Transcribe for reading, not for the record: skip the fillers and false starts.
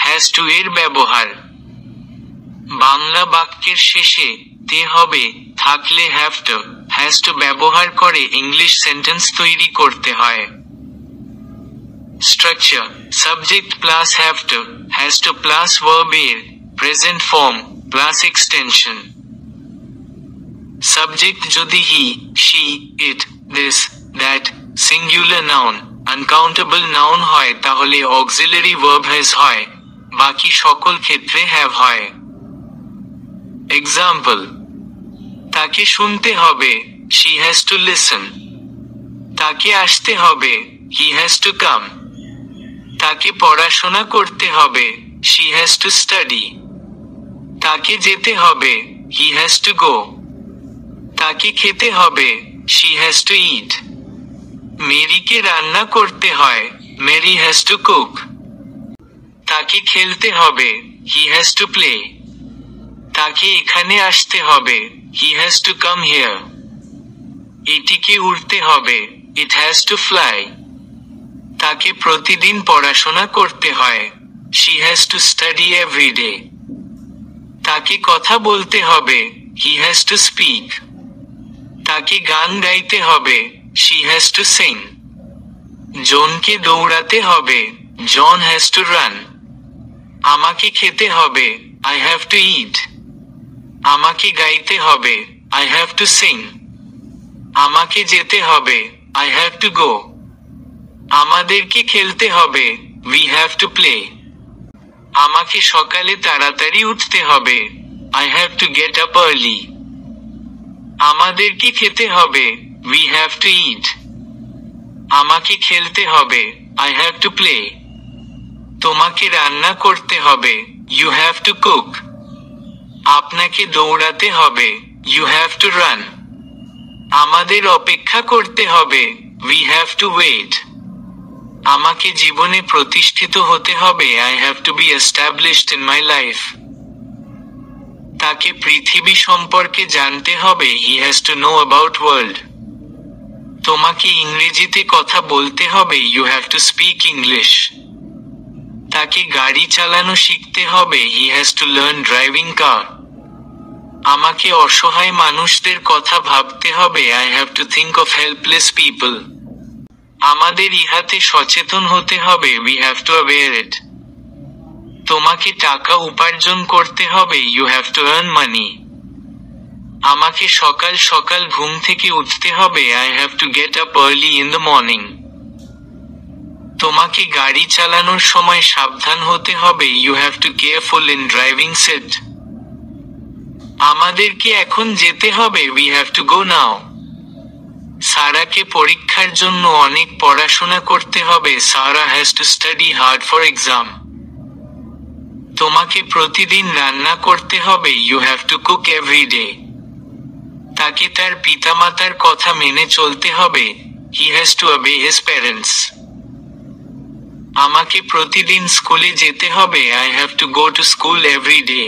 Has to এর ব্যবহার। বাংলা বাক্যের শেষে তে হবে থাকলে হ্যাজ টু ব্যবহার করে ইংলিশ সেন্টেন্স তৈরি করতে হয়। Structure subject plus has to plus verb এর present form plus extension. Subject যদি he, she, it, this, that, singular noun, uncountable noun হয় তাহলে অক্সিলারি ভার্ব হ্যাজ হয়, বাকি সকল ক্ষেত্রে হ্যাভ হয়। এক্সাম্পল, তাকে শুনতে হবে শি হ্যাজ টু লিসন। তাকে আসতে হবে হি হ্যাজ টু কাম। তাকে পড়াশোনা করতে হবে শি হ্যাজ টু স্টাডি। তাকে যেতে হবে হি হ্যাজ টু গো। তাকে খেতে হবে শি হ্যাজ টু ইট। মেরিকে রান্না করতে হয় মেরি হ্যাজ টু কুক। তাকে খেলতে হবে হি হ্যাজ টু প্লে। তাকে এখানে আসতে হবে he has to come here. এটিকে উড়তে হবে ইট হ্যাজ টু ফ্লাই। তাকে প্রতিদিন পড়াশোনা করতে হয় she has to study every day. তাকে কথা বলতে হবে হি হ্যাজ টু স্পিক। তাকে গান গাইতে হবে শি হ্যাজ টু সিং। জনকে দৌড়াতে হবে জন হ্যাজ টু রান। আমাকে খেতে হবে আই হ্যাভ টু ইট। আমাকে গাইতে হবে আই হ্যাভ টু সিং। আমাকে যেতে হবে আই হ্যাভ টু গো। আমাদেরকে খেলতে হবে উই হ্যাভ টু প্লে। আমাকে সকালে তাড়াতাড়ি উঠতে হবে I have to get up early. আমাদেরকে খেতে হবে উই হ্যাভ টু ইট। আমাকে খেলতে হবে আই হ্যাভ টু প্লে। তোমাকে রান্না করতে হবে ইউ হ্যাভ টু কুক। আপনাকে দৌড়াতে হবে ইউ হ্যাভ টু রান। আমাদের অপেক্ষা করতে হবে উই হ্যাভ টু ওয়েট। আমাকে জীবনে প্রতিষ্ঠিত হতে হবে I have to be established in my life. তাকে পৃথিবী সম্পর্কে জানতে হবে he has to know about world. তোমাকে ইংরেজিতে কথা বলতে হবে you have to speak English. তাকে গাড়ি চালানো শিখতে হবে he has to learn driving car. আমাকে অসহায় মানুষদের কথা ভাবতে হবে I have to think of helpless people. আমাদের ইহাতে সচেতন হতে হবে we have to aware it. তোমাকে টাকা উপার্জন করতে হবে you have to earn money. আমাকে সকাল সকাল ঘুম থেকে উঠতে হবে I have to get up early in the morning. তোমাকে গাড়ি চালানোর সময় সাবধান হতে হবে you have to careful in driving seat. আমাদেরকে এখন যেতে হবে we have to go now. সারাকে পরীক্ষার জন্য অনেক পড়াশোনা করতে হবে Sara has to study hard for exam. তোমাকে প্রতিদিন রান্না করতে হবে you have to cook every day. তাকে তার পিতামাতার কথা মেনে চলতে হবে he has two ওবে his parents. আমাকে প্রতিদিন স্কুলে যেতে হবে I have to go to school every day.